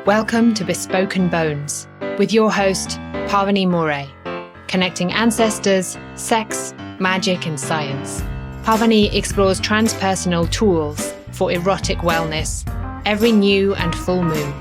Welcome to Bespoken Bones with your host, Pavini Moray, connecting ancestors, sex, magic, and science. Pavini explores transpersonal tools for erotic wellness every new and full moon,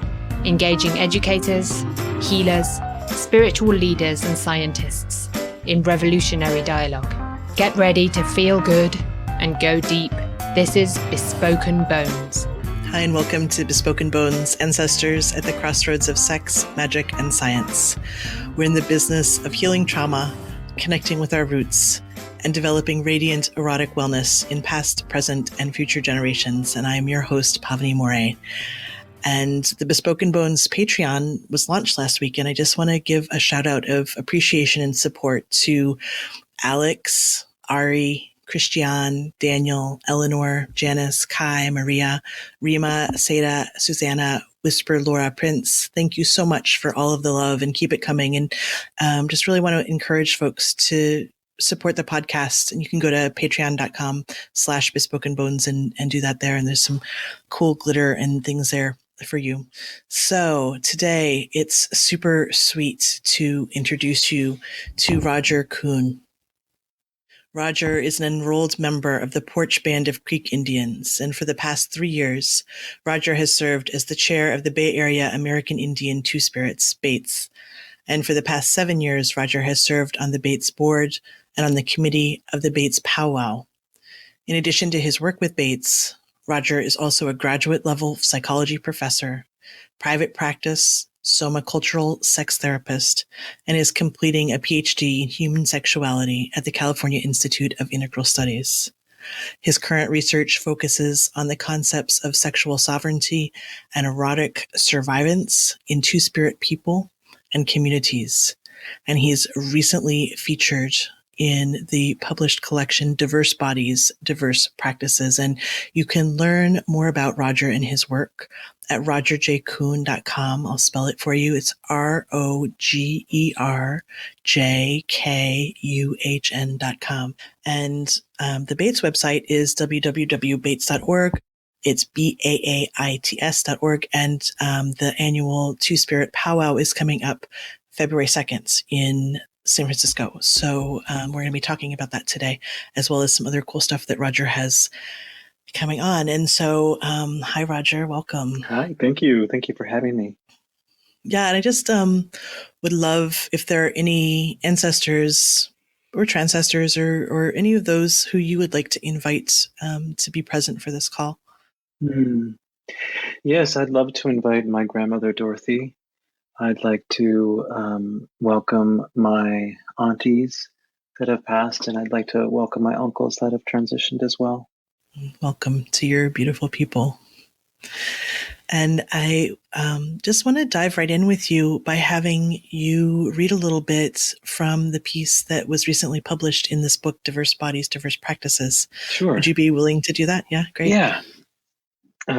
engaging educators, healers, spiritual leaders, and scientists in revolutionary dialogue. Get ready to feel good and go deep. This is Bespoken Bones. Hi, and welcome to Bespoken Bones, ancestors at the crossroads of sex, magic, and science. We're in the business of healing trauma, connecting with our roots, and developing radiant erotic wellness in past, present, and future generations. And I am your host, Pavini Moray. And the Bespoken Bones Patreon was launched last week, and I just want to give a shout out of appreciation and support to Alex, Ari, Christian, Daniel, Eleanor, Janice, Kai, Maria, Rima, Seda, Susanna, Whisper, Laura, Prince. Thank you so much for all of the love and keep it coming. And just really want to encourage folks to support the podcast. And you can go to patreon.com/bespokenbones and do that there. And there's some cool glitter and things there for you. So today it's super sweet to introduce you to Roger Kuhn. Roger is an enrolled member of the Poarch Band of Creek Indians, and for the past 3 years, Roger has served as the chair of the Bay Area American Indian TwoSpirit, BAITS. And for the past 7 years, Roger has served on the BAITS board and on the committee of the Bates Powwow. In addition to his work with BAITS, Roger is also a graduate-level psychology professor, private practice, somacultural sex therapist, and is completing a PhD in human sexuality at the California Institute of Integral Studies. His current research focuses on the concepts of sexual sovereignty and erotic survivance in TwoSpirit people and communities. And he's recently featured in the published collection Diverse Bodies, Diverse Practices. And you can learn more about Roger and his work at rogerjkuhn.com. I'll spell it for you. It's ROGERJKUHN.com. And the Bates website is www.baits.org. It's BAAITS.org. And the annual TwoSpirit Powwow is coming up February 2nd in San Francisco. So we're going to be talking about that today, as well as some other cool stuff that Roger has coming on. And so, hi, Roger. Welcome. Hi. Thank you. Thank you for having me. Yeah. And I just would love if there are any ancestors or transcestors or any of those who you would like to invite to be present for this call. Yes, I'd love to invite my grandmother, Dorothy. I'd like to welcome my aunties that have passed, and I'd like to welcome my uncles that have transitioned as well. Welcome to your beautiful people. And I just want to dive right in with you by having you read a little bit from the piece that was recently published in this book, Diverse Bodies, Diverse Practices. Sure. Would you be willing to do that? Yeah, great. Yeah.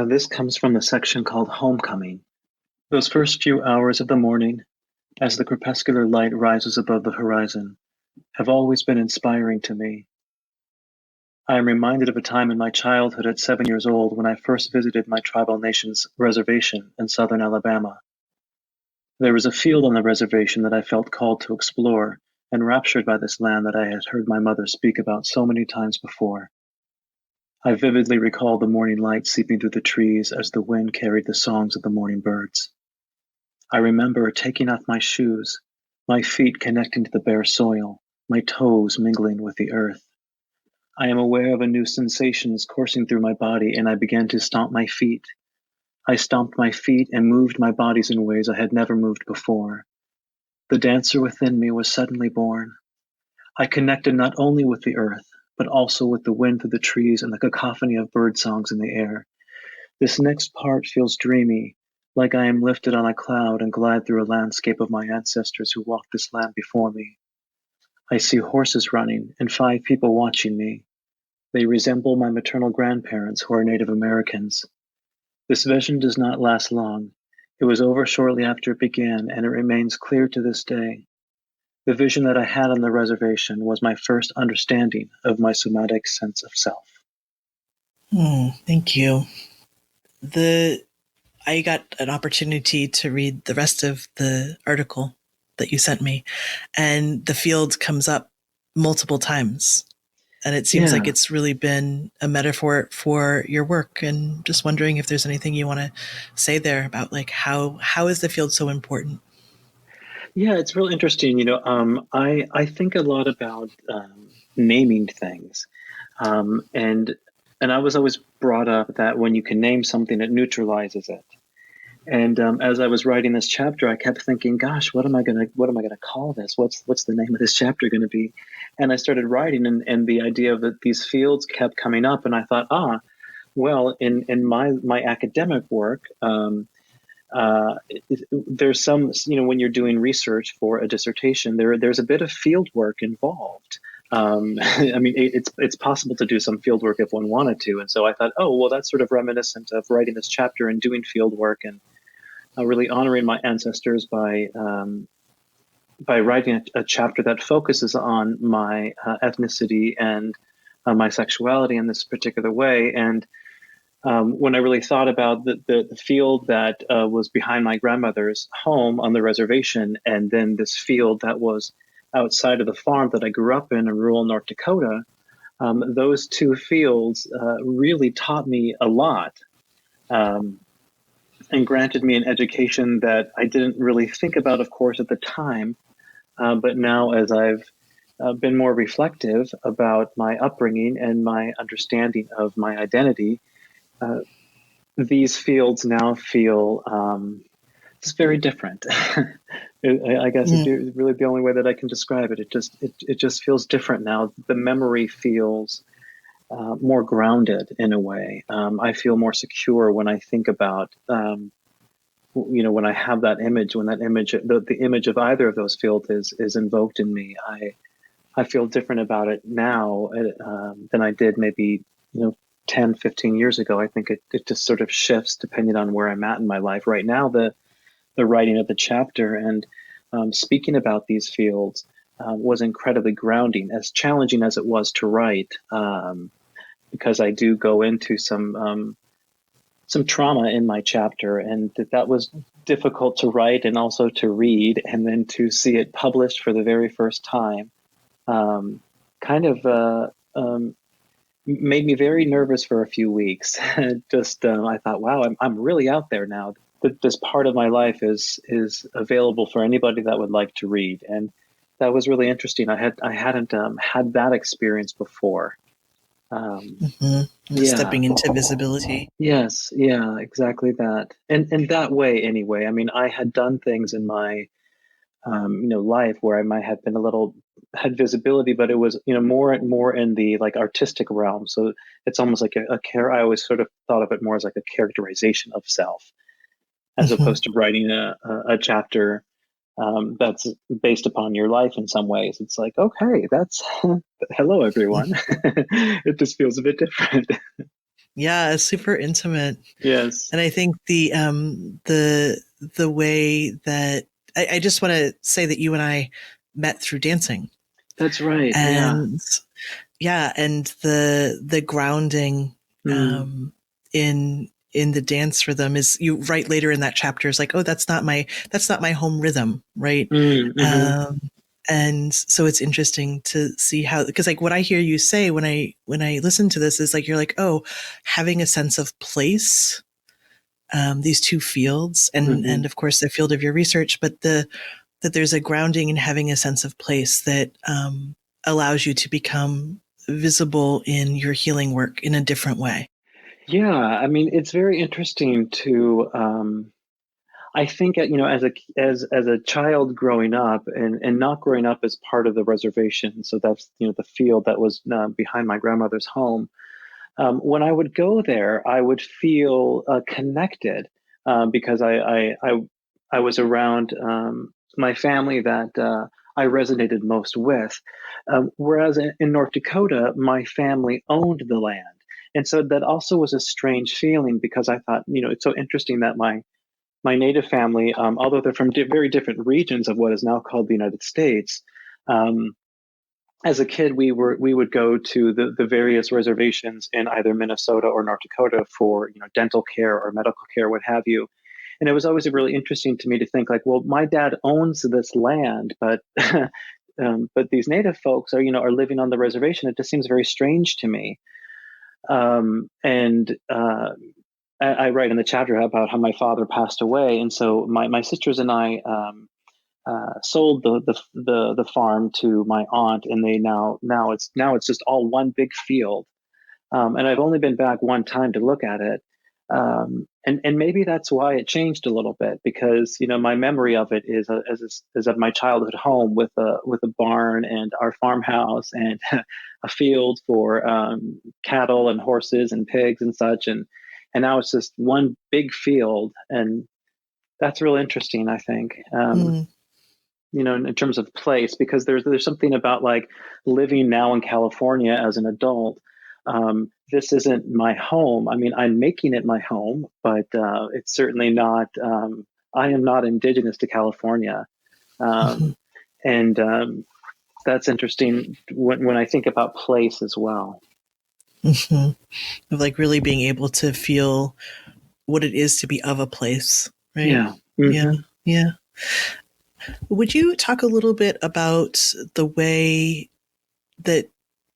This comes from the section called Homecoming. Those first few hours of the morning, as the crepuscular light rises above the horizon, have always been inspiring to me. I am reminded of a time in my childhood at 7 years old when I first visited my tribal nation's reservation in southern Alabama. There was a field on the reservation that I felt called to explore, enraptured by this land that I had heard my mother speak about so many times before. I vividly recall the morning light seeping through the trees as the wind carried the songs of the morning birds. I remember taking off my shoes, my feet connecting to the bare soil, my toes mingling with the earth. I am aware of a new sensations coursing through my body, and I began to stomp my feet. I stomped my feet and moved my bodies in ways I had never moved before. The dancer within me was suddenly born. I connected not only with the earth, but also with the wind through the trees and the cacophony of bird songs in the air. This next part feels dreamy, like I am lifted on a cloud and glide through a landscape of my ancestors who walked this land before me. I see horses running and 5 people watching me. They resemble my maternal grandparents who are Native Americans. This vision does not last long. It was over shortly after it began, and it remains clear to this day. The vision that I had on the reservation was my first understanding of my somatic sense of self. Thank you. I got an opportunity to read the rest of the article that you sent me, and the field comes up multiple times. And it seems like Yeah. it's really been a metaphor for your work. And just wondering if there's anything you want to say there about like how is the field so important? Yeah, it's real interesting. I think a lot about naming things, and I was always brought up that when you can name something, it neutralizes it. And as I was writing this chapter, I kept thinking, "Gosh, what am I gonna call this? What's the name of this chapter going to be?" And I started writing, and the idea of these fields kept coming up, and I thought, well, in my academic work. Uh, there's some, when you're doing research for a dissertation, there's a bit of field work involved. I mean, it's possible to do some field work if one wanted to, and so I thought, oh well, that's sort of reminiscent of writing this chapter and doing field work and really honoring my ancestors by writing a chapter that focuses on my ethnicity and my sexuality in this particular way. And when I really thought about the field that was behind my grandmother's home on the reservation, and then this field that was outside of the farm that I grew up in rural North Dakota, those two fields really taught me a lot, and granted me an education that I didn't really think about, of course, at the time. But now, as I've been more reflective about my upbringing and my understanding of my identity, these fields now feel just very different. I guess it's really the only way that I can describe it. It just feels different now. The memory feels more grounded in a way. I feel more secure when I think about, when I have that image, when that image, the image of either of those fields is invoked in me. I feel different about it now than I did maybe, 10, 15 years ago. I think it just sort of shifts depending on where I'm at in my life. Right now, the writing of the chapter and speaking about these fields was incredibly grounding, as challenging as it was to write, because I do go into some trauma in my chapter, and that was difficult to write and also to read, and then to see it published for the very first time. Kind of made me very nervous for a few weeks. Just I thought, wow, I'm really out there now. This part of my life is available for anybody that would like to read, and that was really interesting. I hadn't had that experience before. Stepping into visibility. Yes, yeah, exactly that, and that way anyway. I mean, I had done things in my life where I might have been had visibility, but it was, more in the like artistic realm. So it's almost like I always sort of thought of it more as like a characterization of self, as opposed to writing a chapter that's based upon your life in some ways. It's like, okay, that's hello everyone. It just feels a bit different. Yeah, super intimate. Yes. And I think the way that I just want to say that you and I met through dancing. That's right. And and the grounding in the dance rhythm is, you write later in that chapter, is like, oh, that's not my home rhythm, right? And so it's interesting to see how, because like what I hear you say when I listen to this is like, you're like, oh, having a sense of place, these two fields, and of course the field of your research, but that there's a grounding in having a sense of place that allows you to become visible in your healing work in a different way. Yeah, I mean, it's very interesting to. I think as a child growing up and not growing up as part of the reservation, so that's the field that was behind my grandmother's home. When I would go there, I would feel connected because I was around my family that I resonated most with. Whereas in North Dakota, my family owned the land. And so that also was a strange feeling, because I thought, it's so interesting that my native family, although they're from very different regions of what is now called the United States, as a kid, we would go to the various reservations in either Minnesota or North Dakota for dental care or medical care, what have you. And it was always really interesting to me to think like, well, my dad owns this land, but but these native folks are living on the reservation. It just seems very strange to me. And I write in the chapter about how my father passed away, and so my sisters and I sold the farm to my aunt, and they now it's just all one big field. And I've only been back one time to look at it. And maybe that's why it changed a little bit, because my memory of it is of my childhood home with a barn and our farmhouse and a field for cattle and horses and pigs and such, and now it's just one big field, and that's real interesting, I think. In terms of place, because there's something about like living now in California as an adult. This isn't my home. I mean, I'm making it my home, but it's certainly not. I am not indigenous to California, and that's interesting when I think about place as well. Of like really being able to feel what it is to be of a place, right? Yeah. Yeah. Would you talk a little bit about the way that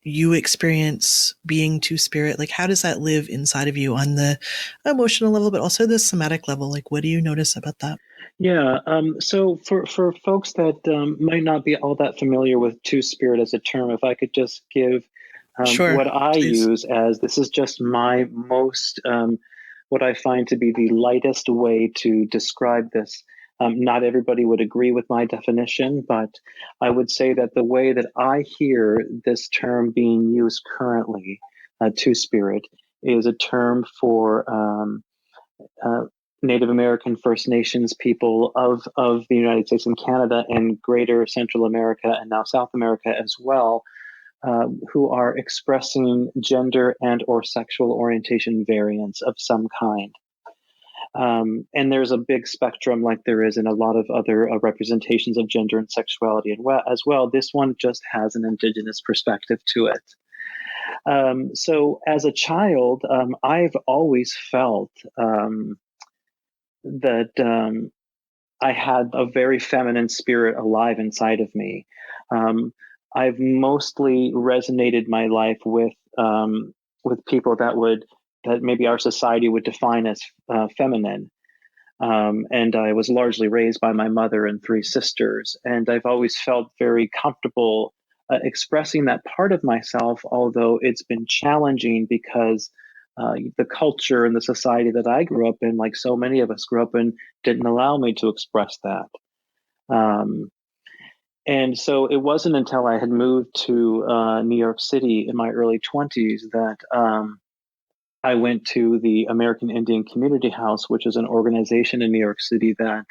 you experience being Two-Spirit? Like, how does that live inside of you on the emotional level, but also the somatic level? Like, what do you notice about that? Yeah. So for folks that might not be all that familiar with Two-Spirit as a term, if I could just give Sure, what I please. use as, this is just my most, what I find to be the lightest way to describe this. Not everybody would agree with my definition, but I would say that the way that I hear this term being used currently, Two-Spirit, is a term for Native American, First Nations people of the United States and Canada and greater Central America and now South America as well, who are expressing gender and or sexual orientation variants of some kind. And there's a big spectrum, like there is in a lot of other representations of gender and sexuality as well. This one just has an indigenous perspective to it. So as a child, I've always felt that I had a very feminine spirit alive inside of me. I've mostly resonated my life with people that maybe our society would define as feminine. And I was largely raised by my mother and three sisters, and I've always felt very comfortable expressing that part of myself, although it's been challenging because the culture and the society that I grew up in, like so many of us grew up in, didn't allow me to express that. And so it wasn't until I had moved to New York City in my early 20s that I went to the American Indian Community House, which is an organization in New York City that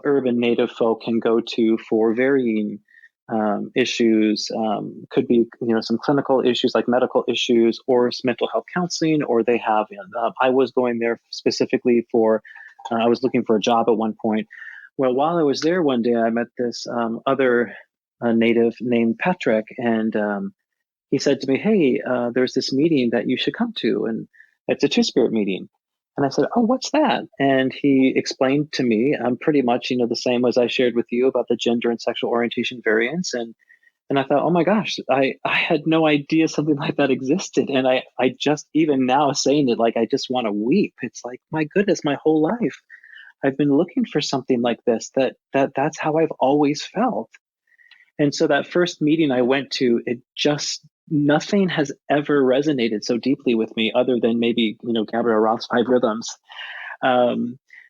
urban Native folk can go to for varying issues. Could be, some clinical issues like medical issues, or mental health counseling, or they have. I was going there specifically for. I was looking for a job at one point. Well, while I was there one day, I met this other Native named Patrick, and he said to me, "Hey, there's this meeting that you should come to, and it's a Two-Spirit meeting." And I said, "Oh, what's that?" And he explained to me, pretty much, the same as I shared with you about the gender and sexual orientation variants. And I thought, oh my gosh, I had no idea something like that existed. And I just, even now saying it, like, I just want to weep. It's like, my goodness, my whole life I've been looking for something like this. That's how I've always felt. And so that first meeting I went to, it just, nothing has ever resonated so deeply with me, other than maybe, Gabrielle Roth's 5 Rhythms,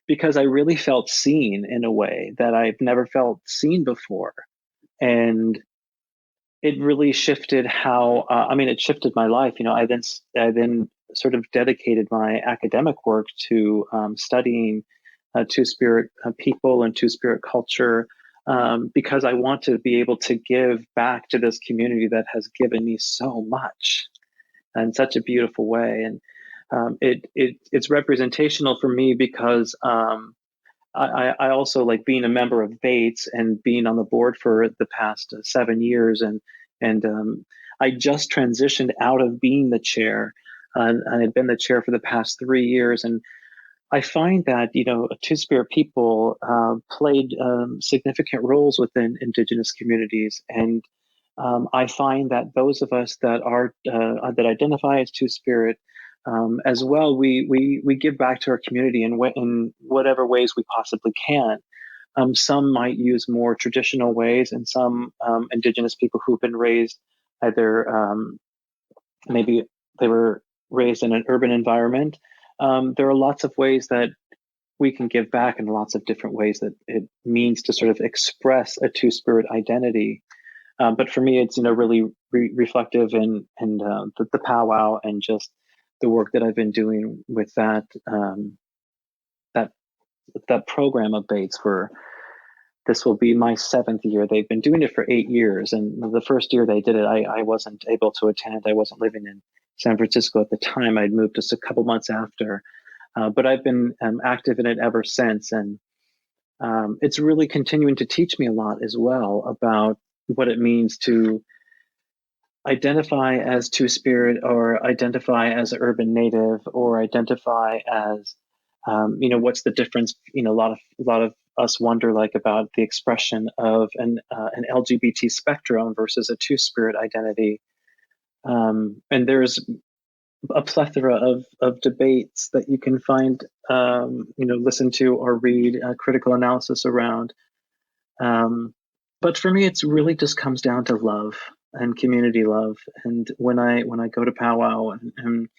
because I really felt seen in a way that I've never felt seen before. And it really shifted how, it shifted my life. I then sort of dedicated my academic work to studying Two-Spirit people and Two-Spirit culture, because I want to be able to give back to this community that has given me so much in such a beautiful way. And it's representational for me because I also like being a member of Bates and being on the board for the past 7 years. And I just transitioned out of being the chair, and I had been the chair for the past 3 years. And I find that, Two-Spirit people played significant roles within Indigenous communities, and I find that those of us that are that identify as Two-Spirit, as well, we give back to our community in whatever ways we possibly can. Some might use more traditional ways, and some Indigenous people who've been raised either maybe they were raised in an urban environment. There are lots of ways that we can give back, in lots of different ways that it means to sort of express a Two-Spirit identity. But for me, it's really reflective in the powwow, and just the work that I've been doing with that program of Bates. For this will be my 7th year. They've been doing it for 8 years, and the first year they did it, I wasn't able to attend. I wasn't living in San Francisco at the time. I'd moved just a couple months after, but I've been active in it ever since, and it's really continuing to teach me a lot as well about what it means to identify as Two-Spirit, or identify as an urban native, or identify as what's the difference. A lot of us wonder, like, about the expression of an LGBT spectrum versus a Two-Spirit identity, and there's a plethora of debates that you can find, listen to or read critical analysis around. But for me, it's really just comes down to love and community love. And when I go to powwow, and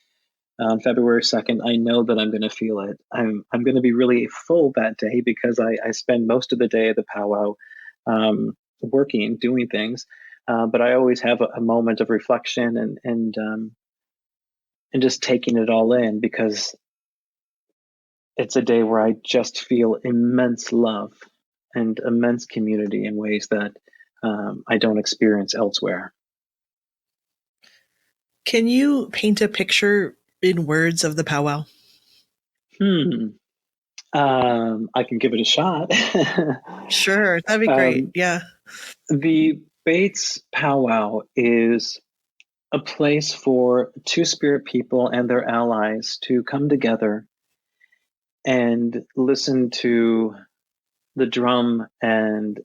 on February 2nd, I know that I'm going to feel it. I'm going to be really full that day, because I spend most of the day at the powwow working, doing things. But I always have a moment of reflection and just taking it all in, because it's a day where I just feel immense love and immense community in ways that I don't experience elsewhere. Can you paint a picture in words of the powwow? I can give it a shot. Sure, that'd be great. Yeah. The Bates Powwow is a place for Two-Spirit people and their allies to come together and listen to the drum, and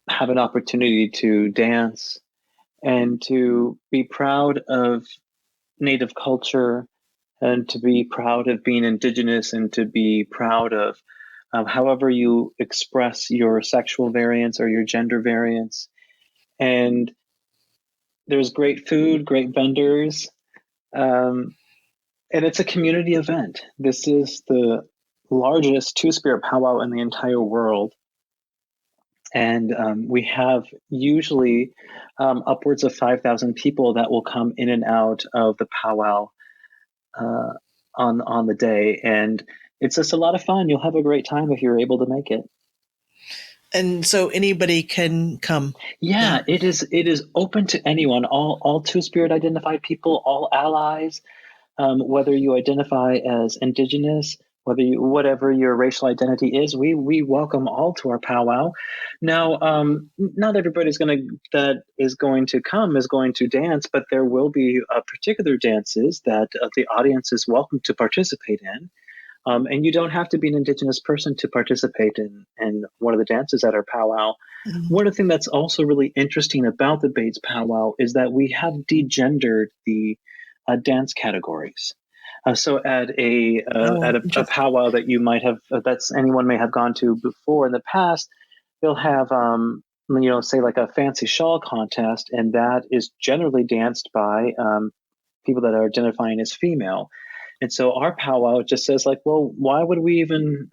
have an opportunity to dance, and to be proud of Native culture, and to be proud of being Indigenous, and to be proud of however you express your sexual variance or your gender variance. And there's great food, great vendors, and it's a community event. This is the largest Two-Spirit powwow in the entire world. And we have usually upwards of 5,000 people that will come in and out of the powwow on the day. And it's just a lot of fun. You'll have a great time if you're able to make it. And so anybody can come. Yeah, it is open to anyone, all Two-Spirit identified people, all allies, whether you identify as Indigenous, whatever your racial identity is, we welcome all to our powwow. Now, not everybody's that is going to come is going to dance, but there will be particular dances that the audience is welcome to participate in. And you don't have to be an Indigenous person to participate in one of the dances at our powwow. Mm-hmm. One of the things that's also really interesting about the Bates powwow is that we have degendered the dance categories. So at a powwow that you might have, anyone may have gone to before in the past, they'll have, say like a fancy shawl contest, and that is generally danced by people that are identifying as female. And so our powwow just says, like, well, why would we even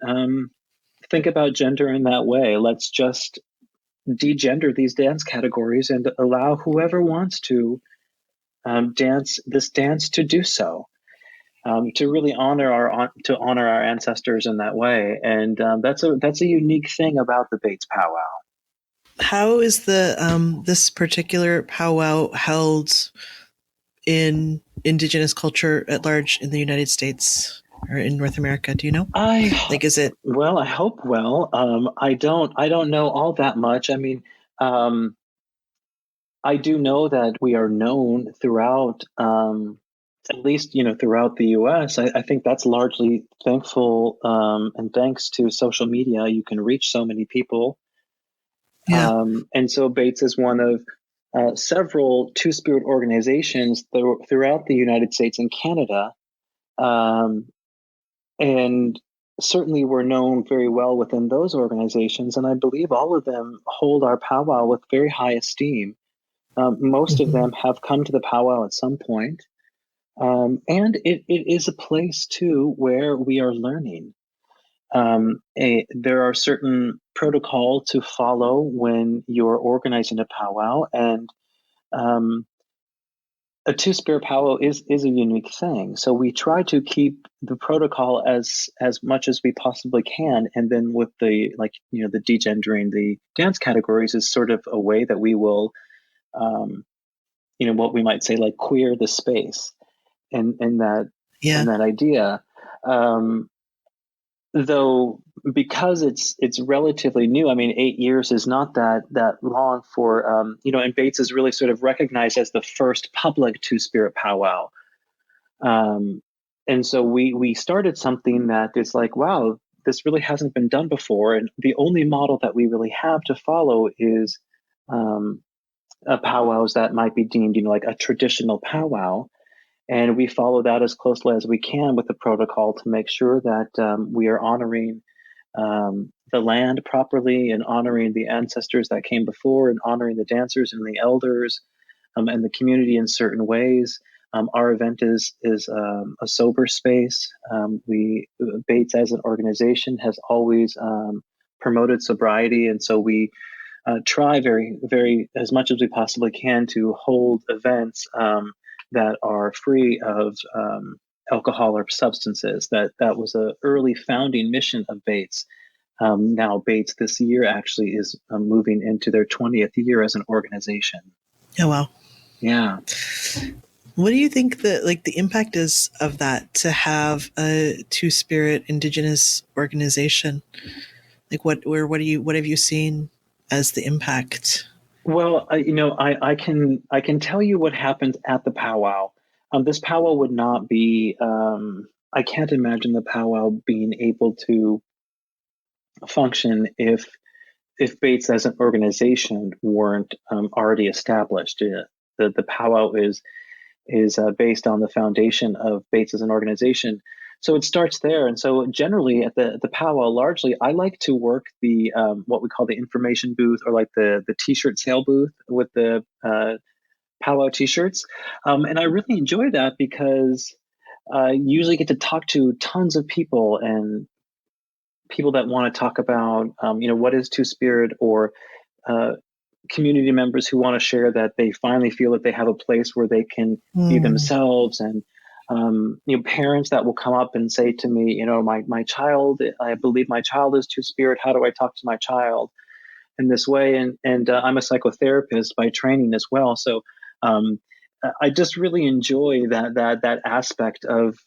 think about gender in that way? Let's just degender these dance categories and allow whoever wants to dance this dance to do so, to really honor our ancestors in that way. And that's a unique thing about the Bates powwow. How is the this particular powwow held in Indigenous culture at large in the United States or in North America? Do you know? Is it? Well, I hope. Well, I don't know all that much. I mean, I do know that we are known throughout at least, throughout the US, I think that's largely thankful, and thanks to social media. You can reach so many people. Yeah. And so Bates is one of several Two-Spirit organizations throughout the United States and Canada. And certainly we're known very well within those organizations. And I believe all of them hold our powwow with very high esteem. Most of them have come to the powwow at some point. And it is a place, too, where we are learning. There are certain protocol to follow when you're organizing a powwow. And a Two-Spirit powwow is a unique thing. So we try to keep the protocol as much as we possibly can. And then with the degendering the dance categories is sort of a way that we will, what we might say, like queer the space and that idea. Though, because it's relatively new, I mean, 8 years is not that long for, and Bates is really sort of recognized as the first public Two-Spirit powwow. And so we started something that is like, wow, this really hasn't been done before. And the only model that we really have to follow is powwows that might be deemed, like a traditional powwow. And we follow that as closely as we can with the protocol to make sure that we are honoring the land properly and honoring the ancestors that came before and honoring the dancers and the elders and the community in certain ways. Our event is a sober space. Bates as an organization has always promoted sobriety, and so we try very, very as much as we possibly can to hold events that are free of alcohol or substances. That was an early founding mission of Bates. Now Bates this year actually is moving into their 20th year as an organization. Oh, wow. Yeah. What do you think the impact is of that, to have a Two-Spirit Indigenous organization? Like what have you seen as the impact? Well, I can tell you what happened at the powwow. This powwow would not be. I can't imagine the powwow being able to function if Bates as an organization weren't already established. The powwow is based on the foundation of Bates as an organization. So it starts there. And so generally at the powwow, largely, I like to work the what we call the information booth, or like the t-shirt sale booth with the powwow t-shirts. And I really enjoy that because I usually get to talk to tons of people and people that want to talk about, what is Two-Spirit, or community members who want to share that they finally feel that they have a place where they can be themselves, and parents that will come up and say to me, my child, I believe my child is Two-Spirit. How do I talk to my child in this way? And I'm a psychotherapist by training as well, so I just really enjoy that aspect of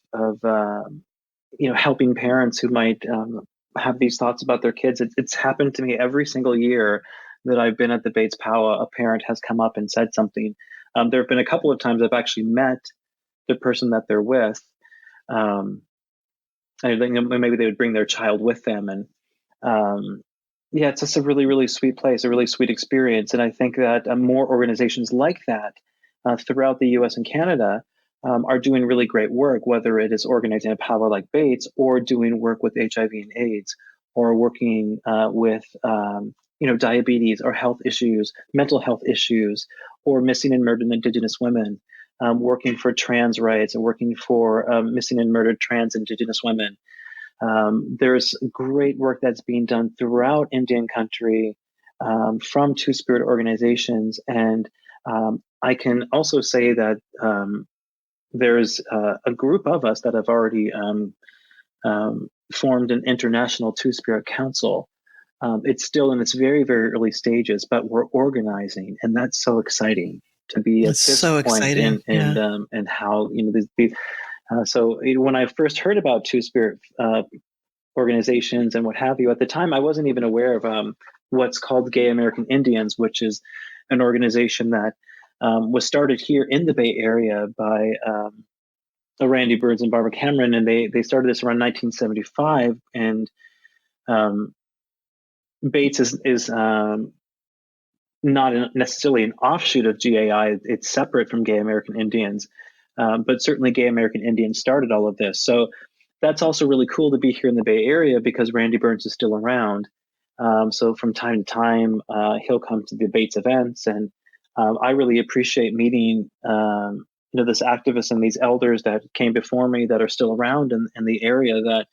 helping parents who might have these thoughts about their kids. It's happened to me every single year that I've been at the Bates Powwow. A parent has come up and said something. There have been a couple of times I've actually met the person that they're with. And maybe they would bring their child with them. And it's just a really, really sweet place, a really sweet experience. And I think that more organizations like that throughout the US and Canada are doing really great work, whether it is organizing a powwow like Bates, or doing work with HIV and AIDS, or working with diabetes or health issues, mental health issues, or missing and murdered Indigenous women, working for trans rights, and working for missing and murdered trans Indigenous women. There's great work that's being done throughout Indian country from Two-Spirit organizations. And I can also say that there's a group of us that have already formed an international Two-Spirit council. It's still in its very, very early stages, but we're organizing, and that's so exciting to be at this so point exciting. and how so when I first heard about Two-Spirit organizations and what have you, at the time I wasn't even aware of what's called Gay American Indians, which is an organization that was started here in the Bay Area by Randy Burns and Barbara Cameron, and they started this around 1975. And Bates is not necessarily an offshoot of GAI. It's separate from Gay American Indians, but certainly Gay American Indians started all of this. So that's also really cool to be here in the Bay Area because Randy Burns is still around. So from time to time, he'll come to the Bates events, and I really appreciate meeting this activist and these elders that came before me that are still around in the area, that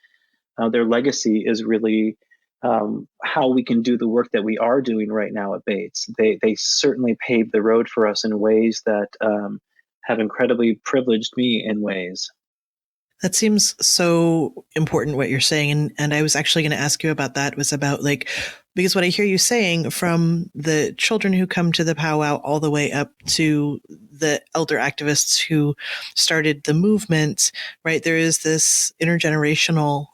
their legacy is really how we can do the work that we are doing right now at Bates. They certainly paved the road for us in ways that have incredibly privileged me in ways. That seems so important what you're saying. And I was actually going to ask you about that, was about because what I hear you saying, from the children who come to the powwow all the way up to the elder activists who started the movement, right? There is this intergenerational,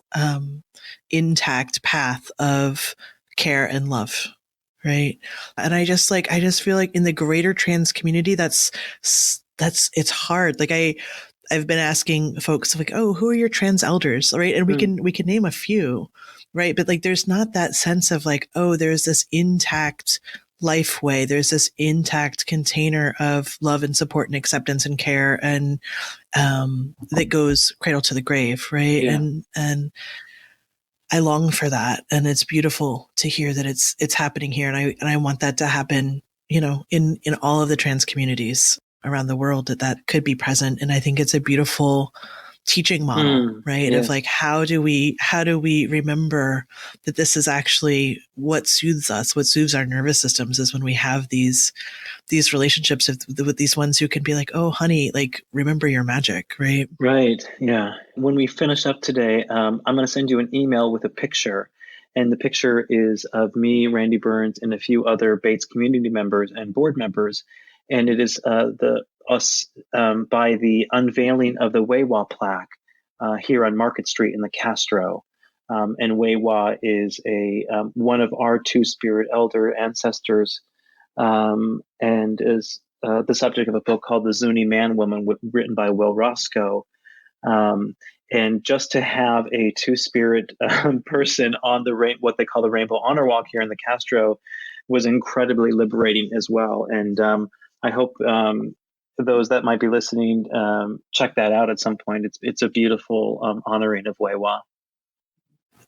intact path of care and love. Right. And I just feel like in the greater trans community, it's hard. I've been asking folks oh, who are your trans elders? Right. And we can name a few, right? But there's not that sense of oh, there's this intact life way. There's this intact container of love and support and acceptance and care. And, that goes cradle to the grave. Right. Yeah. And I long for that. And it's beautiful to hear that it's happening here. And I want that to happen, in all of the trans communities around the world, that could be present. And I think it's a beautiful teaching model, right? Yes. Of how do we remember that this is actually what soothes us, what soothes our nervous systems, is when we have these relationships with these ones who can be oh, honey, remember your magic, right? Right. Yeah. When we finish up today, I'm going to send you an email with a picture. And the picture is of me, Randy Burns, and a few other Bates community members and board members. And it is us by the unveiling of the Weiwa plaque here on Market Street in the Castro. And Weiwa is one of our TwoSpirit elder ancestors, and is the subject of a book called The Zuni Man Woman, written by Will Roscoe. And just to have a TwoSpirit person on what they call the Rainbow Honor Walk here in the Castro was incredibly liberating as well. And I hope those that might be listening check that out at some point. It's a beautiful honoring of Weiwa.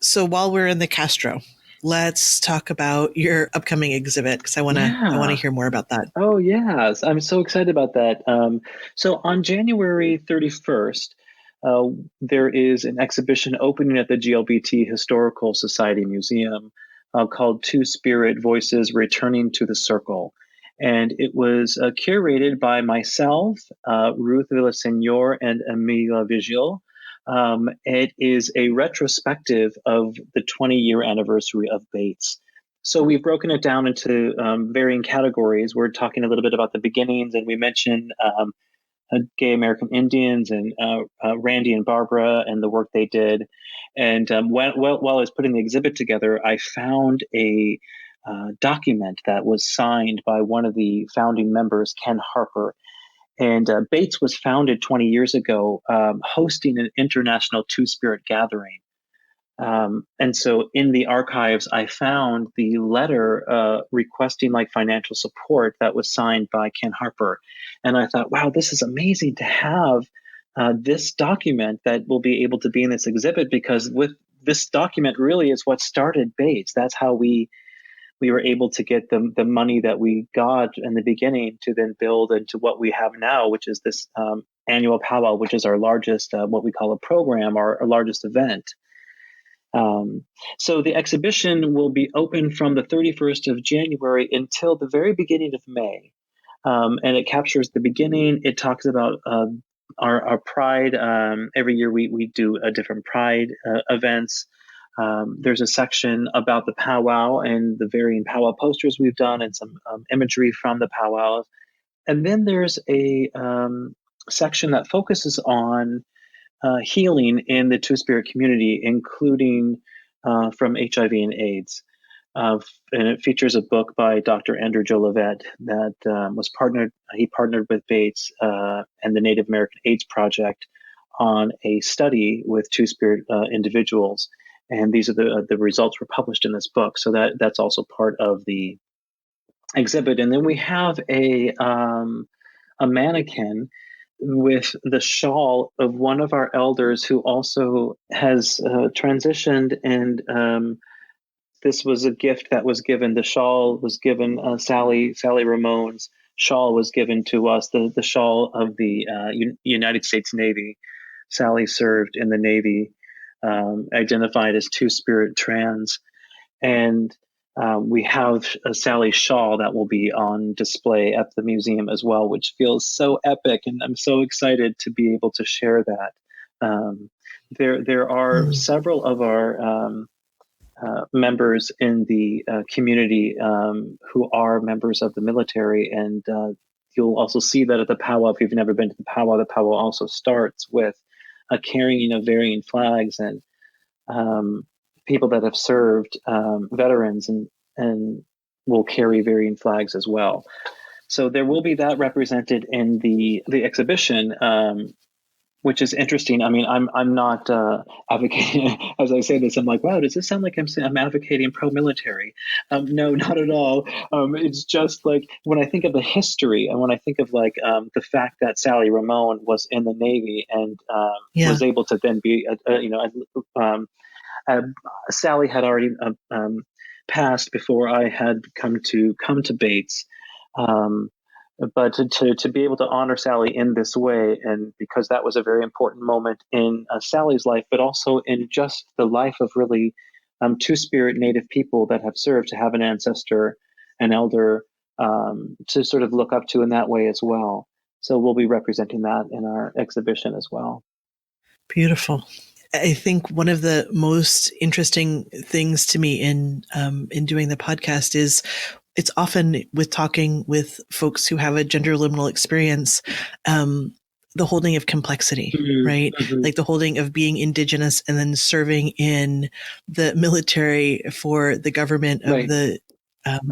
So while we're in the Castro, let's talk about your upcoming exhibit, because I want to hear more about that. Oh, yes. I'm so excited about that. So on January 31st, there is an exhibition opening at the GLBT Historical Society Museum called TwoSpirit Voices Returning to the Circle. And it was curated by myself, Ruth Villaseñor, and Emilia Vigil. It is a retrospective of the 20-year anniversary of Bates. So we've broken it down into varying categories. We're talking a little bit about the beginnings, and we mentioned Gay American Indians and Randy and Barbara and the work they did. And while I was putting the exhibit together, I found a document that was signed by one of the founding members, Ken Harper. And Bates was founded 20 years ago, hosting an international TwoSpirit gathering. And so in the archives, I found the letter requesting financial support that was signed by Ken Harper. And I thought, wow, this is amazing to have this document that will be able to be in this exhibit, because with this document really is what started Bates. That's how we were able to get the money that we got in the beginning to then build into what we have now, which is this annual powwow, which is our largest, what we call a program, our largest event. So the exhibition will be open from the 31st of January until the very beginning of May. And it captures the beginning. It talks about our pride. Every year we do a different pride events. There's a section about the powwow and the varying powwow posters we've done, and some imagery from the powwows. And then there's a section that focuses on healing in the TwoSpirit community, including from HIV and AIDS. And it features a book by Dr. Andrew Jolivet that he partnered with Bates and the Native American AIDS Project on a study with TwoSpirit individuals, and these are the results were published in this book. So that's also part of the exhibit. And then we have a mannequin with the shawl of one of our elders who also has transitioned, and this was a gift that was given. The shawl was given, Sally Ramone's shawl was given to us, the shawl of the United States Navy. Sally served in the Navy, identified as TwoSpirit trans. And we have a Sally shawl that will be on display at the museum as well, which feels so epic. And I'm so excited to be able to share that. There are several of our members in the community who are members of the military, and you'll also see that at the powwow. If you've never been to the powwow also starts with a carrying of varying flags, and people that have served, veterans, and will carry varying flags as well. So there will be that represented in the exhibition, which is interesting. I mean, I'm not advocating. As I say this, I'm like, wow, does this sound like I'm advocating pro-military? No, not at all. It's just like when I think of the history, and when I think of like the fact that Sally Ramone was in the Navy and was able to then be, Sally had already passed before I had come to Bates. But to be able to honor Sally in this way, and because that was a very important moment in Sally's life, but also in just the life of really TwoSpirit Native people that have served, to have an ancestor, an elder, to sort of look up to in that way as well. So we'll be representing that in our exhibition as well. Beautiful. I think one of the most interesting things to me in doing the podcast is it's often with talking with folks who have a gender liminal experience, the holding of complexity, right? Like the holding of being indigenous and then serving in the military for the government of the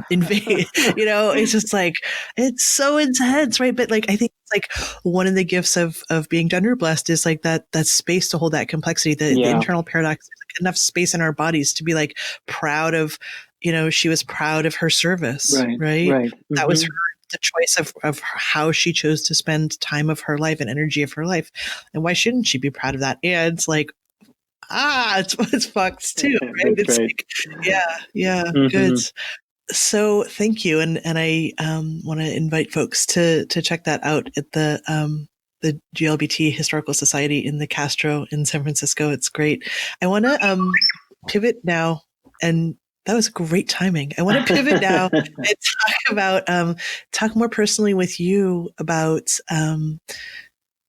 invade. It's just like, it's so intense, right? But like, I think it's like one of the gifts of being gender blessed is like that space to hold that complexity, the internal paradox, like enough space in our bodies to be like proud of, she was proud of her service, right? That was the choice of how she chose to spend time of her life and energy of her life. And why shouldn't she be proud of that? And it's like, it's fucked too, right? It's like, good. So thank you. And I want to invite folks to check that out at the GLBT Historical Society in the Castro in San Francisco. It's great. I want to pivot now, and that was great timing. I want to pivot now and talk more personally with you about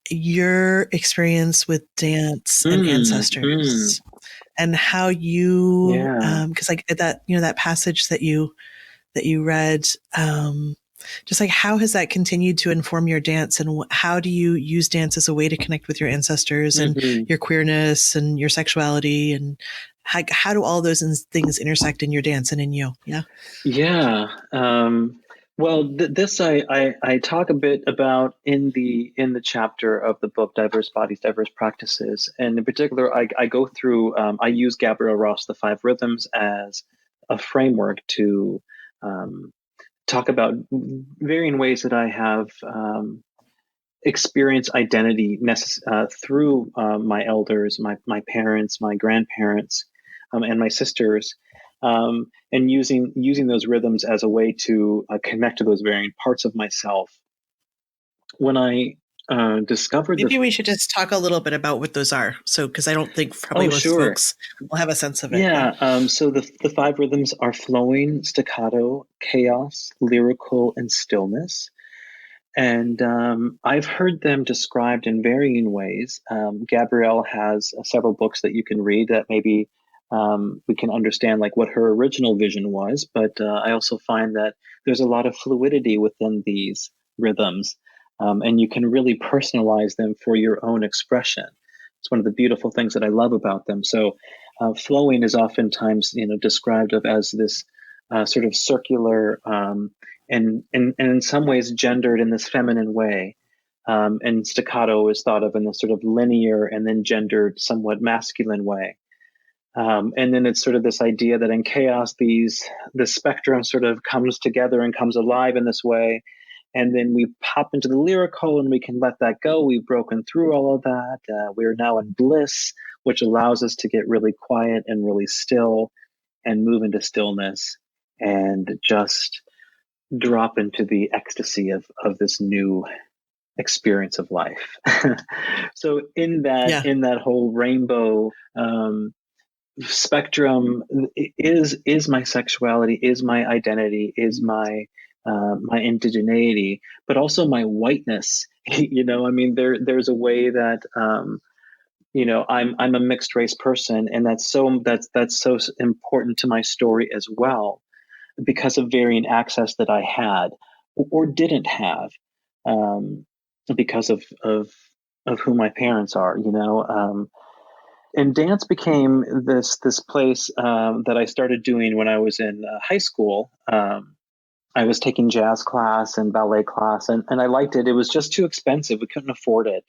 your experience with dance and ancestors, and how you, because like that passage that you read, just like how has that continued to inform your dance, and how do you use dance as a way to connect with your ancestors and your queerness and your sexuality, and how do all those things intersect in your dance and in you? Well, this I talk a bit about in the chapter of the book, Diverse Bodies, Diverse Practices. And in particular, I go through, I use Gabrielle Roth's The 5 Rhythms as a framework to talk about varying ways that I have experienced identity through my elders, my parents, my grandparents, and my sisters. And using those rhythms as a way to connect to those varying parts of myself. When I discovered, maybe we should just talk a little bit about what those are. So, because I don't think probably most folks will have a sense of it. So the 5 rhythms are flowing, staccato, chaos, lyrical, and stillness. And I've heard them described in varying ways. Gabrielle has several books that you can read that maybe we can understand like what her original vision was. But I also find that there's a lot of fluidity within these rhythms, and you can really personalize them for your own expression. It's one of the beautiful things that I love about them. So flowing is oftentimes described as this sort of circular and in some ways gendered in this feminine way. And staccato is thought of in this sort of linear and then gendered, somewhat masculine way. And then it's sort of this idea that in chaos, the spectrum sort of comes together and comes alive in this way. And then we pop into the lyrical and we can let that go. We've broken through all of that. We are now in bliss, which allows us to get really quiet and really still and move into stillness and just drop into the ecstasy of this new experience of life. So in that whole rainbow spectrum is my sexuality, is my identity, is my indigeneity, but also my whiteness. I mean, there's a way that I'm a mixed race person, and that's so important to my story as well, because of varying access that I had or didn't have, because of who my parents are. And dance became this place that I started doing when I was in high school. I was taking jazz class and ballet class, and I liked it. It was just too expensive. We couldn't afford it.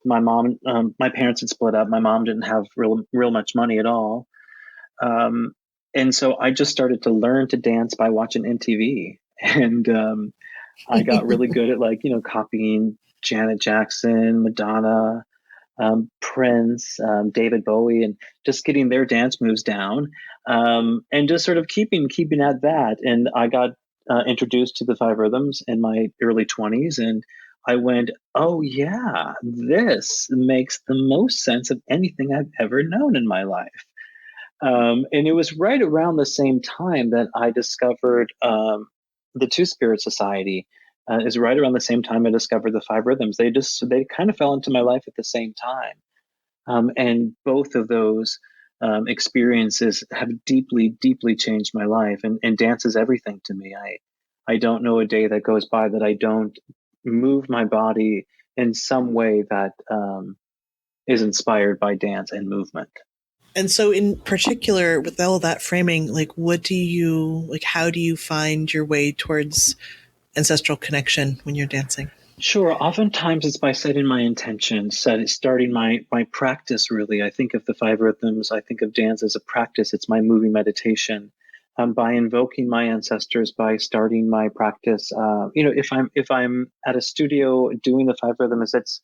My parents had split up. My mom didn't have real much money at all. And so I just started to learn to dance by watching MTV. And I got really good at copying Janet Jackson, Madonna, Prince, David Bowie, and just getting their dance moves down, and just sort of keeping at that. And I got introduced to the five rhythms in my early 20s, and I went, oh yeah, this makes the most sense of anything I've ever known in my life. And it was right around the same time that I discovered the TwoSpirit Society. Is right around the same time I discovered the five rhythms. They kind of fell into my life at the same time. And both of those experiences have deeply, deeply changed my life. And dance is everything to me. I don't know a day that goes by that I don't move my body in some way that is inspired by dance and movement. And so in particular, with all that framing, how do you find your way towards ancestral connection when you're dancing? Sure. Oftentimes it's by setting my intention, starting my practice, really. I think of the five rhythms. I think of dance as a practice. It's my moving meditation. By invoking my ancestors, by starting my practice. If I'm at a studio doing the five rhythms,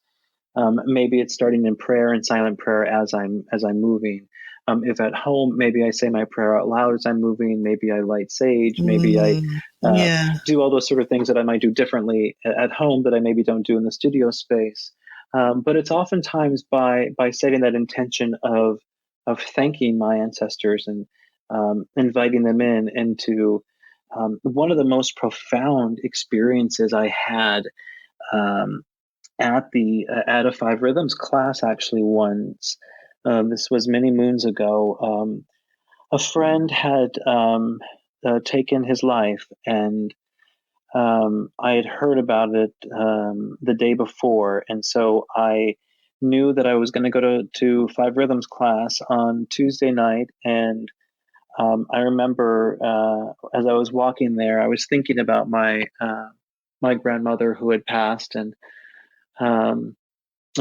maybe it's starting in prayer and silent prayer as I'm moving. If at home, maybe I say my prayer out loud as I'm moving. Maybe I light sage. Maybe I do all those sort of things that I might do differently at home that I maybe don't do in the studio space. But it's oftentimes by setting that intention of thanking my ancestors and inviting them into one of the most profound experiences I had at a five rhythms class actually once. This was many moons ago. A friend had taken his life, and I had heard about it the day before, and so I knew that I was going to go to five rhythms class on Tuesday night. And I remember as I was walking there, I was thinking about my grandmother who had passed, and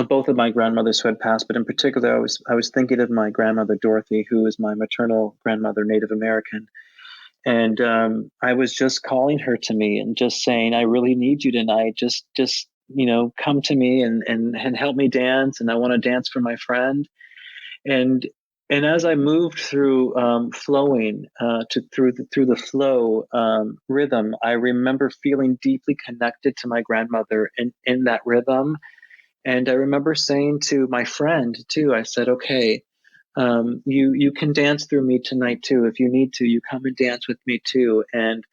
both of my grandmothers who had passed, but in particular, I was thinking of my grandmother Dorothy, who is my maternal grandmother, Native American, and I was just calling her to me and just saying, "I really need you tonight. Just come to me and help me dance, and I want to dance for my friend." And as I moved through flowing through the flow rhythm, I remember feeling deeply connected to my grandmother in that rhythm. And I remember saying to my friend too, I said, okay, you can dance through me tonight too. If you need to, you come and dance with me too. And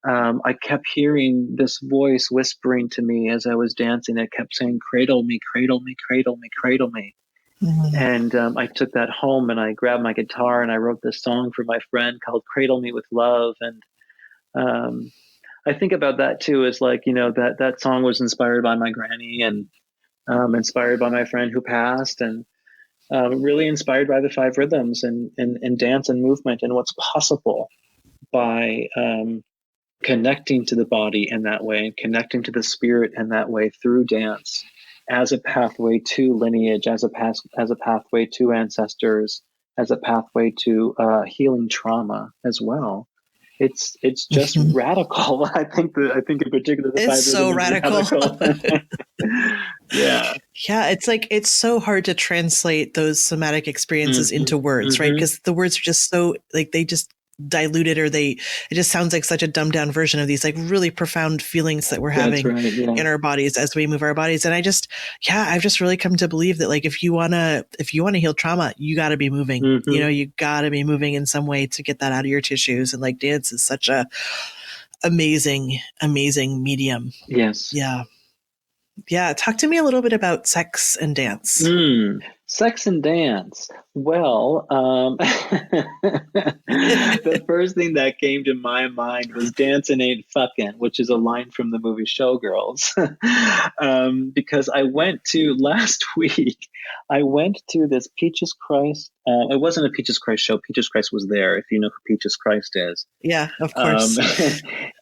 I kept hearing this voice whispering to me as I was dancing. It kept saying, cradle me, cradle me, cradle me, cradle me. Mm-hmm. And I took that home and I grabbed my guitar and I wrote this song for my friend called Cradle Me with Love. And I think about that too, as that song was inspired by my granny and inspired by my friend who passed, and really inspired by the five rhythms and dance and movement and what's possible by connecting to the body in that way and connecting to the spirit in that way through dance as a pathway to lineage, as a pathway to ancestors, as a pathway to healing trauma as well. It's just radical. I think in particular the it's so radical. Yeah. Yeah, it's so hard to translate those somatic experiences into words, right? Because the words are just so they just dilute it, or it just sounds like such a dumbed down version of these really profound feelings that we're having in our bodies as we move our bodies. And I've just really come to believe that if you wanna heal trauma, you got to be moving. You got to be moving in some way to get that out of your tissues. And dance is such a amazing medium. Yes. Yeah. Talk to me a little bit about sex and dance. Sex and dance. Well, the first thing that came to my mind was dancing ain't fucking, which is a line from the movie Showgirls. Because last week, I went to this Peaches Christ. It wasn't a Peaches Christ show. Peaches Christ was there, if you know who Peaches Christ is. Yeah, of course.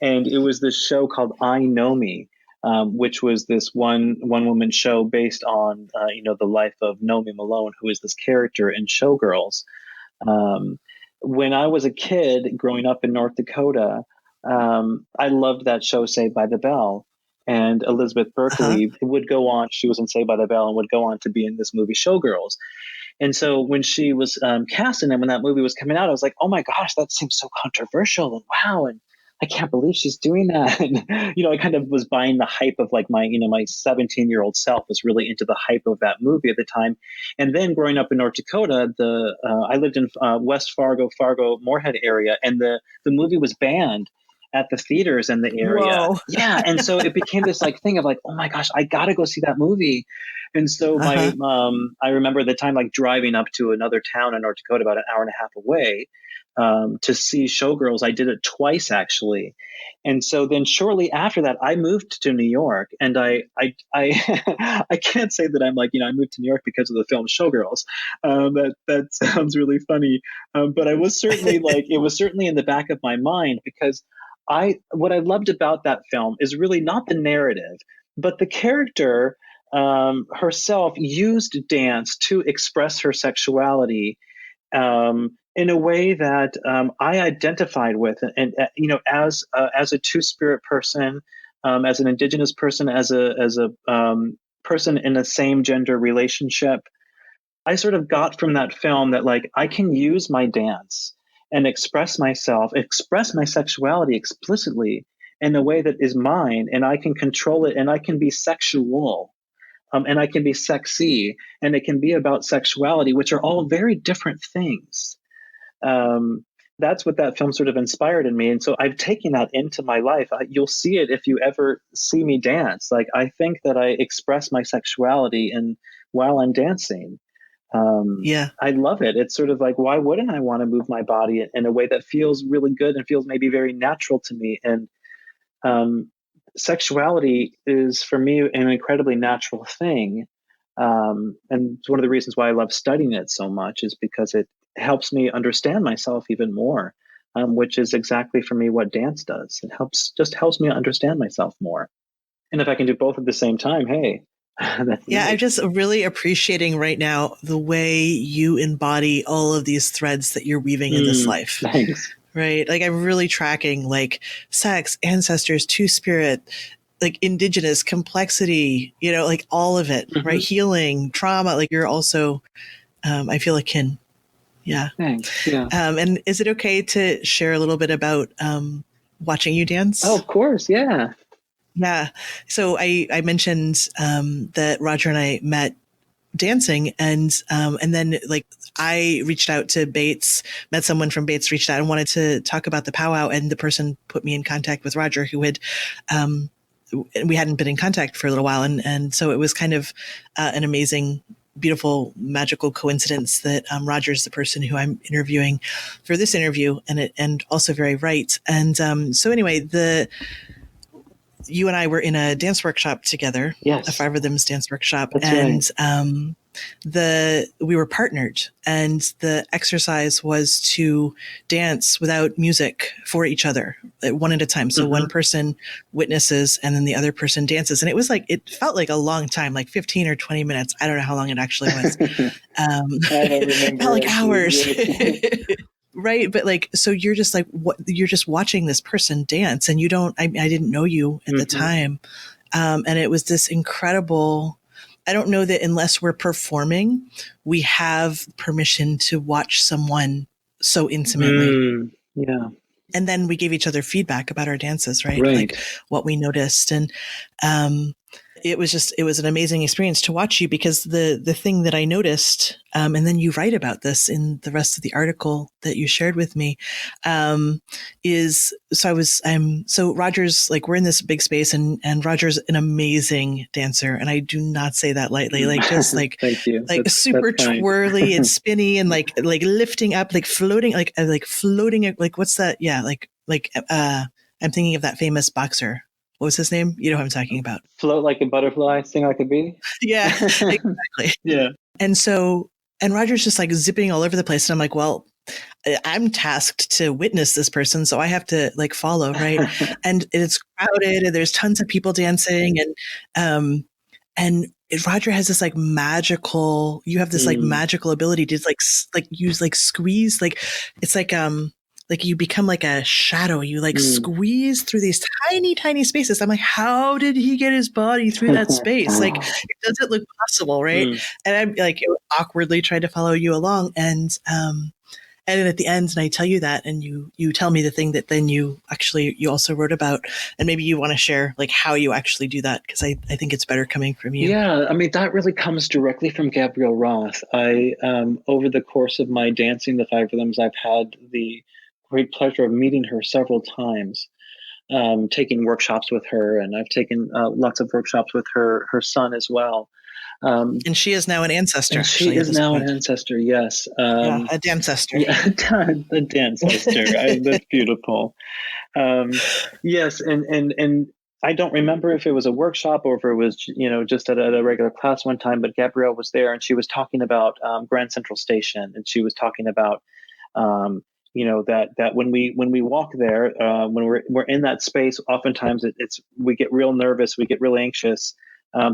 And it was this show called I Know Me. Which was this one woman show based on the life of Naomi Malone, who is this character in Showgirls. When I was a kid growing up in North Dakota, I loved that show Saved by the Bell, and Elizabeth Berkley would go on. She was in Saved by the Bell and would go on to be in this movie Showgirls. And so when she was casting and when that movie was coming out, I was like, oh my gosh, that seems so controversial and wow, and I can't believe she's doing that. And, I kind of was buying the hype of my 17-year-old self was really into the hype of that movie at the time. And then growing up in North Dakota, I lived in West Fargo, Moorhead area, and the movie was banned at the theaters in the area. Whoa. Yeah. And so it became this thing of oh my gosh, I got to go see that movie. And so I remember the time driving up to another town in North Dakota about an hour and a half away, to see Showgirls. I did it twice actually. And so then shortly after that, I moved to New York, and I I can't say that I'm I moved to New York because of the film Showgirls. That sounds really funny. But I was certainly it was certainly in the back of my mind, because what I loved about that film is really not the narrative, but the character herself used dance to express her sexuality in a way that I identified with, and as a two-spirit person, as an indigenous person, as a person in a same gender relationship, I sort of got from that film that I can use my dance and express myself, express my sexuality explicitly in a way that is mine, and I can control it, and I can be sexual. And I can be sexy, and it can be about sexuality, which are all very different things. That's what that film sort of inspired in me. And so I've taken that into my life. You'll see it if you ever see me dance. I think that I express my sexuality while I'm dancing. I love it. It's sort of why wouldn't I want to move my body in a way that feels really good and feels maybe very natural to me? And sexuality is for me an incredibly natural thing. And it's one of the reasons why I love studying it so much, is because it helps me understand myself even more, which is exactly for me what dance does. It helps me understand myself more. And if I can do both at the same time, hey. I'm just really appreciating right now the way you embody all of these threads that you're weaving in this life. Thanks. Right? I'm really tracking sex, ancestors, two-spirit, indigenous, complexity, all of it, right? Healing, trauma, you're also, I feel akin. Yeah. Thanks. Yeah. And is it okay to share a little bit about watching you dance? Oh, of course. Yeah. Yeah. So I mentioned that Roger and I met dancing, and then I reached out to Bates, met someone from Bates, reached out and wanted to talk about the powwow, and the person put me in contact with Roger, who had we hadn't been in contact for a little while, and so it was kind of an amazing, beautiful, magical coincidence that Roger's the person who I'm interviewing for this interview, and also very right. And so anyway, you and I were in a dance workshop together, yes. a Five Rhythms dance workshop. That's and right. we were partnered, and the exercise was to dance without music for each other, one at a time. So one person witnesses and then the other person dances. And it felt like a long time, like 15 or 20 minutes. I don't know how long it actually was. I don't remember. Felt like hours. Right. But so you're just you're just watching this person dance, and I didn't know you at the time. And it was this incredible, I don't know that unless we're performing, we have permission to watch someone so intimately. Yeah. And then we gave each other feedback about our dances, right? Right. Like what we noticed. And, it was an amazing experience to watch you, because the thing that I noticed, and then you write about this in the rest of the article that you shared with me, so Roger's we're in this big space, and Roger's an amazing dancer. And I do not say that lightly, Thank you. Super twirly and spinny and like lifting up, floating, floating, what's that? Yeah. I'm thinking of that famous boxer. What was his name? You know what I'm talking about. Float like a butterfly, sing like a bee. Yeah, exactly. Yeah. And Roger's just zipping all over the place. And I'm like, well, I'm tasked to witness this person, so I have to follow, right? And it's crowded, and there's tons of people dancing, and Roger has this magical. You have this magical ability to use squeeze, it's you become like a shadow. You squeeze through these tiny, tiny spaces. I'm like, how did he get his body through that space? It doesn't look possible, right? And I'm awkwardly trying to follow you along. And then at the end, and I tell you that, and you tell me the thing that then you also wrote about, and maybe you want to share how you actually do that, because I think it's better coming from you. Yeah, I mean, that really comes directly from Gabrielle Roth. I over the course of my dancing the five rhythms, I've had the great pleasure of meeting her several times, taking workshops with her, and I've taken lots of workshops with her son as well. And she is now an ancestor. She is now an ancestor, yes. A dancestor. Yeah, the dancestor. That's beautiful. Yes, and I don't remember if it was a workshop or if it was just at a regular class one time, but Gabrielle was there, and she was talking about Grand Central Station, and she was talking about that when we walk there, when we're in that space, oftentimes we get real nervous, we get real anxious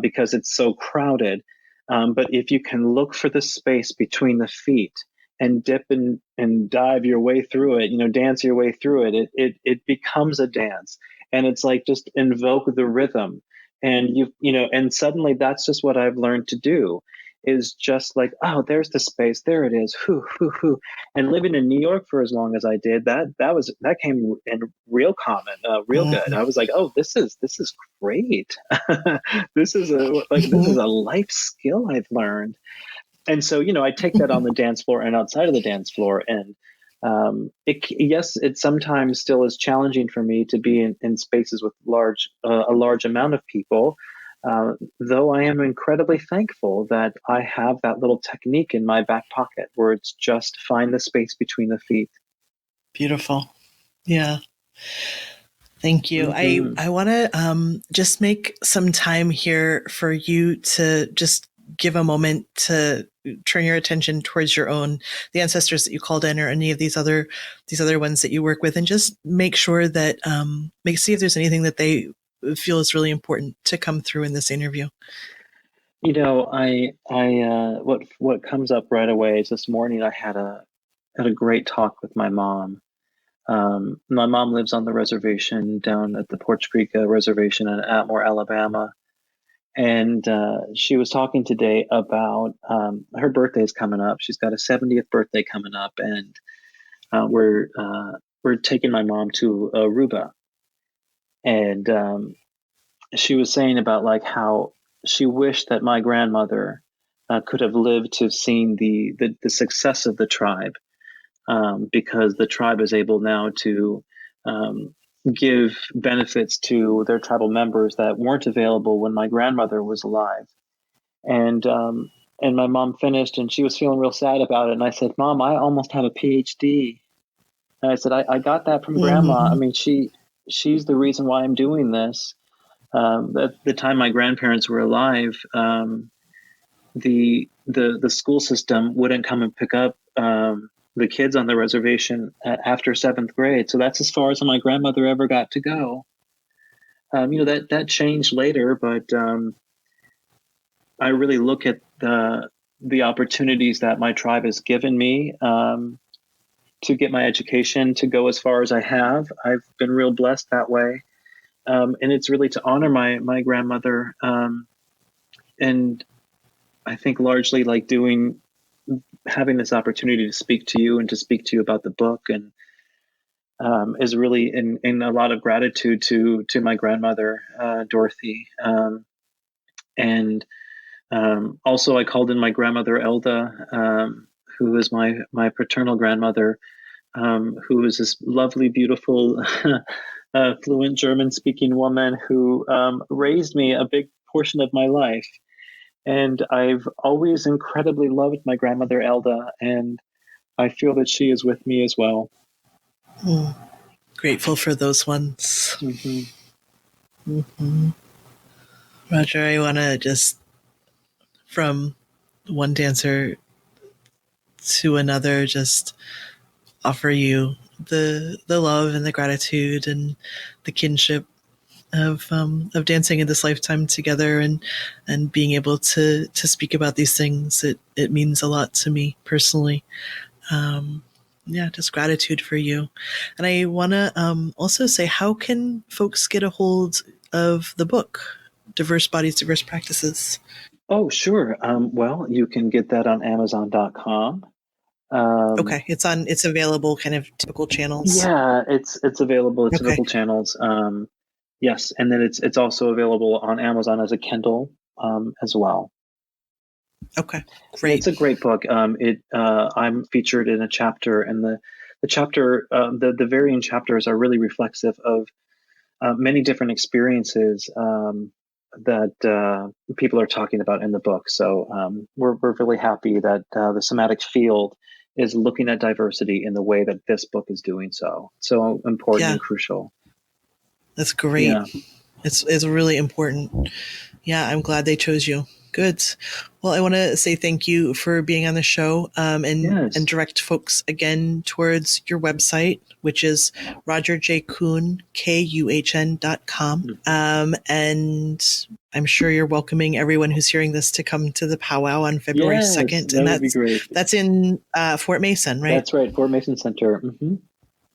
because it's so crowded. But if you can look for the space between the feet and dip and dive your way through it, dance your way through it, it becomes a dance, and it's just invoke the rhythm, and and suddenly that's just what I've learned to do. Is just oh, there's the space, there it is, whoo, whoo, whoo. And living in New York for as long as I did, that came in real common, real good. I was like, oh, this is great. This is a life skill I've learned. And so, I take that on the dance floor and outside of the dance floor. And it sometimes still is challenging for me to be in spaces with a large amount of people. Though I am incredibly thankful that I have that little technique in my back pocket where it's just find the space between the feet. Beautiful. Yeah. Thank you. I want to just make some time here for you to just give a moment to turn your attention towards the ancestors that you called in, or any of these other ones that you work with, and just make sure that see if there's anything that they feel is really important to come through in this interview. What comes up right away is this morning I had a great talk with my mom. My mom lives on the reservation down at the Poarch Creek Reservation in Atmore, Alabama. And she was talking today about her birthday's coming up. She's got a 70th birthday coming up, and we're taking my mom to Aruba. And she was saying about how she wished that my grandmother could have lived to have seen the success of the tribe, because the tribe is able now to give benefits to their tribal members that weren't available when my grandmother was alive. And my mom finished, and she was feeling real sad about it. And I said, Mom, I almost have a PhD. And I said, I got that from Grandma. I mean, she's the reason why I'm doing this. At the time my grandparents were alive, the school system wouldn't come and pick up the kids on the reservation after 7th grade. So that's as far as my grandmother ever got to go. That changed later, but I really look at the opportunities that my tribe has given me to get my education, to go as far as I have. I've been real blessed that way. And it's really to honor my grandmother. And I think largely like having this opportunity to speak to you and to speak to you about the book, and is really in a lot of gratitude to my grandmother, Dorothy. And also I called in my grandmother, Elda, who is my paternal grandmother, who is this lovely, beautiful, fluent German-speaking woman who raised me a big portion of my life. And I've always incredibly loved my grandmother, Elda, and I feel that she is with me as well. Grateful for those ones. Mm-hmm. Mm-hmm. Roger, I want to just, from one dancer to another, just offer you the love and the gratitude and the kinship of dancing in this lifetime together, and being able to speak about these things. It means a lot to me personally. Just gratitude for you. And I want to also say, how can folks get a hold of the book, Diverse Bodies, Diverse Practices? Oh, sure. Well, you can get that on Amazon.com. Okay, it's available kind of typical channels. Yeah, it's available at typical channels. Yes, and then it's also available on Amazon as a Kindle as well. Okay, great. It's a great book. I'm featured in a chapter, and the chapter, the varying chapters are really reflexive of many different experiences that people are talking about in the book. So we're really happy that the somatic field is looking at diversity in the way that this book is doing so important and crucial. That's great. Yeah. It's really important. Yeah, I'm glad they chose you. Good. Well, I want to say thank you for being on the show, and direct folks again towards your website, which is rogerjkuhn, KUHN.com. And I'm sure you're welcoming everyone who's hearing this to come to the powwow on February 2nd. That would be great. That's in Fort Mason, right? That's right, Fort Mason Center. Mm-hmm.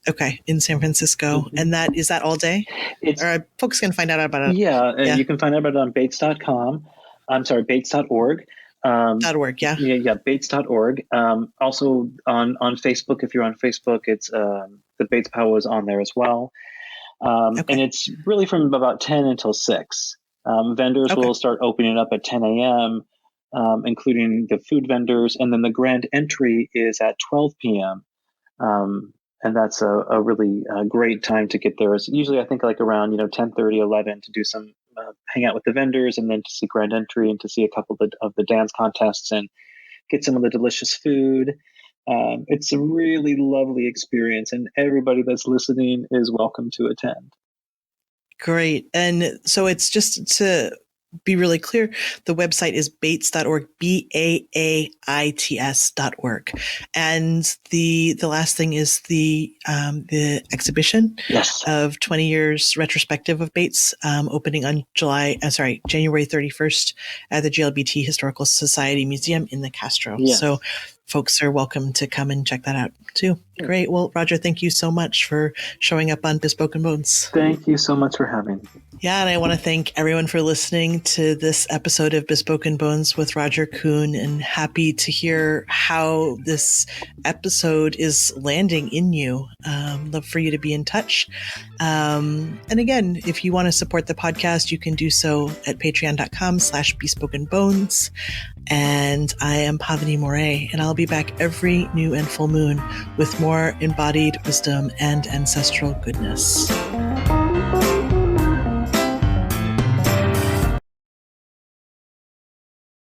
Okay, in San Francisco. Mm-hmm. And is that all day? Or folks can find out about it? Yeah, you can find out about it on Bates.com. I'm sorry, Bates.org. .org, yeah. Yeah, Bates.org. Also on Facebook, if you're on Facebook, it's the Bates Powwow is on there as well. And it's really from about 10 until 6. Vendors will start opening up at 10 a.m., including the food vendors. And then the grand entry is at 12 p.m. And that's a really great time to get there. It's usually, I think, like around 10:30, 11 to do some hang out with the vendors, and then to see grand entry and to see a couple of the dance contests and get some of the delicious food. It's a really lovely experience, and everybody that's listening is welcome to attend. Great. And so it's just to be really clear, the website is baits.org, BAAITS.org. And the last thing is the exhibition of 20 years retrospective of Bates, opening on January 31st at the GLBT Historical Society Museum in the Castro. Yes. So folks are welcome to come and check that out too. Yeah. Great. Well, Roger, thank you so much for showing up on Bespoken Bones. Thank you so much for having me. Yeah, and I want to thank everyone for listening to this episode of Bespoken Bones with Roger Kuhn, and happy to hear how this episode is landing in you. Love for you to be in touch. And again, if you want to support the podcast, you can do so at patreon.com/bespokenbones. And I am Pavini Moray, and I'll be back every new and full moon with more embodied wisdom and ancestral goodness.